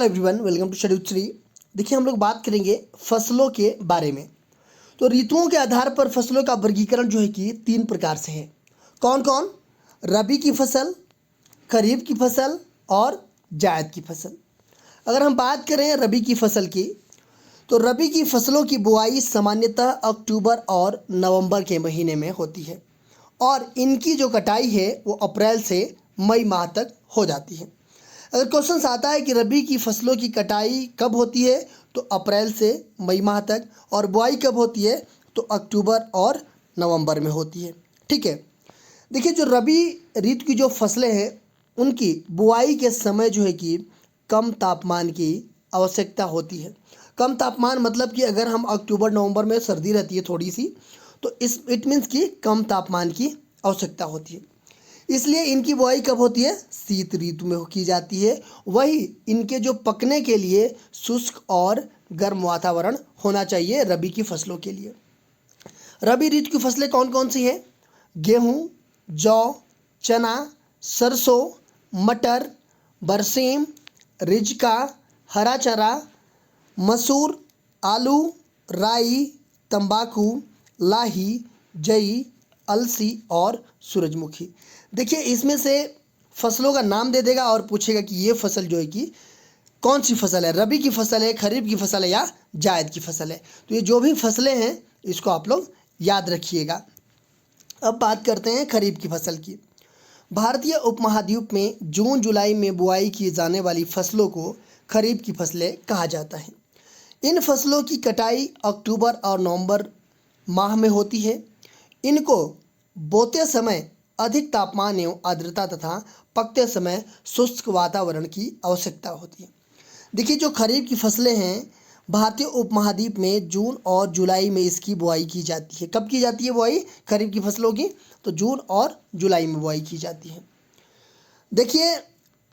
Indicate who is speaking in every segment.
Speaker 1: Hello everyone, welcome to schedule 3। देखिए, हम लोग बात करेंगे फसलों के बारे में। तो ऋतुओं के आधार पर फसलों का वर्गीकरण जो है कि 3 प्रकार से है। कौन कौन? रबी की फसल, खरीफ की फसल और जायद की फसल। अगर हम बात करें रबी की फसल की, तो रबी की फसलों की बुआई सामान्यतः अक्टूबर और नवंबर के महीने में होती है और इनकी जो कटाई है वो अप्रैल से मई माह तक हो जाती है। अगर क्वेश्चन आता है कि रबी की फसलों की कटाई कब होती है, तो अप्रैल से मई माह तक, और बुआई कब होती है, तो अक्टूबर और नवंबर में होती है। ठीक है। देखिए, जो रबी ऋतु की जो फसलें हैं उनकी बुआई के समय जो है कि कम तापमान की आवश्यकता होती है। कम तापमान मतलब कि अगर हम अक्टूबर नवंबर में सर्दी रहती है थोड़ी सी, तो इट मीन्स कि कम तापमान की आवश्यकता होती है। इसलिए इनकी बुआई कब होती है? शीत ऋतु में की जाती है। वही इनके जो पकने के लिए शुष्क और गर्म वातावरण होना चाहिए रबी की फसलों के लिए। रबी ऋतु की फसलें कौन कौन सी हैं? गेहूँ, जौ, चना, सरसों, मटर, बरसीम, रिजका, हरा चारा, मसूर, आलू, राई, तंबाकू, लाही, जई, अलसी और सूरजमुखी। देखिए, इसमें से फसलों का नाम दे देगा और पूछेगा कि ये फसल जो है कि कौन सी फसल है, रबी की फसल है, खरीफ की फसल है या जायद की फसल है। तो ये जो भी फसलें हैं इसको आप लोग याद रखिएगा। अब बात करते हैं खरीफ की फसल की। भारतीय उपमहाद्वीप में जून जुलाई में बुआई की जाने वाली फसलों को खरीफ की फसलें कहा जाता है। इन फसलों की कटाई अक्टूबर और नवंबर माह में होती है। इनको बोते समय अधिक तापमान एवं आर्द्रता तथा पकते समय शुष्क वातावरण की आवश्यकता होती है। देखिए, जो खरीफ की फसलें हैं भारतीय उपमहाद्वीप में जून और जुलाई में इसकी बुआई की जाती है। कब की जाती है बुआई खरीफ की फसलों की? तो जून और जुलाई में बुआई की जाती है। देखिए,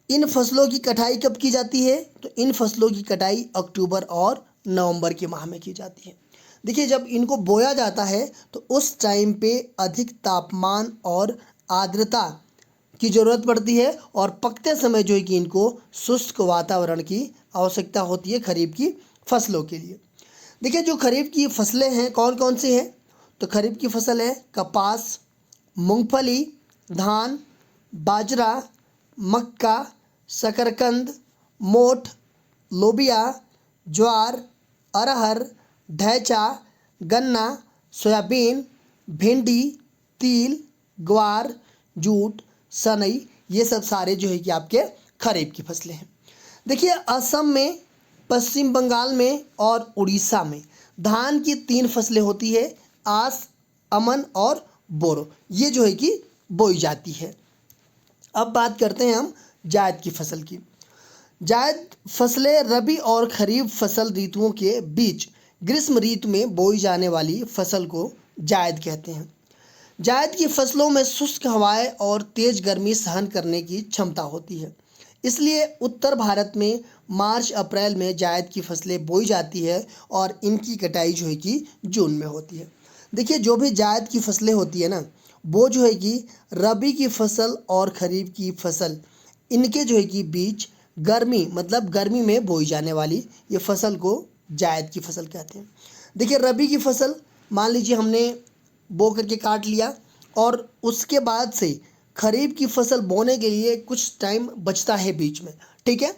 Speaker 1: इन फसलों की कटाई कब की जाती है? तो इन फसलों की कटाई अक्टूबर और नवंबर के माह में की जाती है। देखिए, जब इनको बोया जाता है तो उस टाइम पे अधिक तापमान और आर्द्रता की ज़रूरत पड़ती है और पकते समय जो है कि इनको शुष्क वातावरण की आवश्यकता होती है खरीफ की फसलों के लिए। देखिए, जो खरीफ की फसलें हैं कौन कौन सी हैं? तो खरीफ की फसल है कपास, मूंगफली, धान, बाजरा, मक्का, शकरकंद, मोठ, लोबिया, ज्वार, अरहर, ढैंचा, गन्ना, सोयाबीन, भिंडी, तिल, ग्वार, जूट, सनई, ये सब सारे जो है कि आपके खरीफ की फसलें हैं। देखिए, असम में, पश्चिम बंगाल में और उड़ीसा में धान की 3 फसलें होती है, आस, अमन और बोरो। ये जो है कि बोई जाती है। अब बात करते हैं हम जायद की फसल की। जायद फसलें रबी और खरीफ फसल ऋतुओं के बीच ग्रीष्म ऋतु में बोई जाने वाली फसल को जायद कहते हैं। जायद की फसलों में शुष्क हवाएं और तेज गर्मी सहन करने की क्षमता होती है। इसलिए उत्तर भारत में मार्च अप्रैल में जायद की फसलें बोई जाती है और इनकी कटाई जो है कि जून में होती है। देखिए, जो भी जायद की फसलें होती है ना, वो जो है कि रबी की फसल और खरीफ की फसल इनके जो है कि बीच गर्मी मतलब गर्मी में बोई जाने वाली ये फसल को जायद की फसल कहते हैं। देखिए, रबी की फसल मान लीजिए हमने बो करके काट लिया और उसके बाद से खरीफ की फसल बोने के लिए कुछ टाइम बचता है बीच में। ठीक है,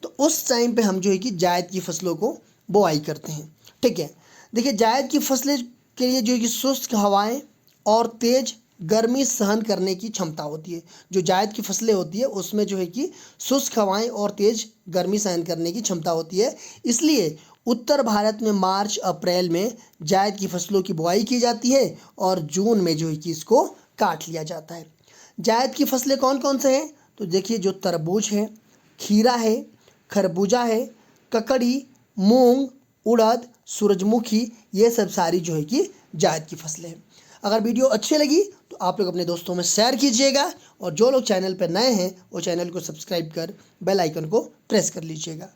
Speaker 1: तो उस टाइम पे हम जो है कि जायद की फसलों को बोआई करते हैं। ठीक है। देखिए, जायद की फसलें के लिए जो है कि शुष्क हवाएं और तेज गर्मी सहन करने की क्षमता होती है। जो जायद की फसलें होती है उसमें जो है कि शुष्क हवाएं और तेज गर्मी सहन करने की क्षमता होती है। इसलिए उत्तर भारत में मार्च अप्रैल में जायद की फसलों की बुआई की जाती है और जून में जो है कि इसको काट लिया जाता है। जायद की फसलें कौन कौन से हैं? तो देखिए, जो तरबूज है, खीरा है, खरबूजा है, ककड़ी, मूंग, उड़द, सूरजमुखी, ये सब सारी जो है कि जायद की फसलें हैं। अगर वीडियो अच्छी लगी तो आप लोग अपने दोस्तों में शेयर कीजिएगा और जो लोग चैनल पर नए हैं वो चैनल को सब्सक्राइब कर बेल आइकन को प्रेस कर लीजिएगा।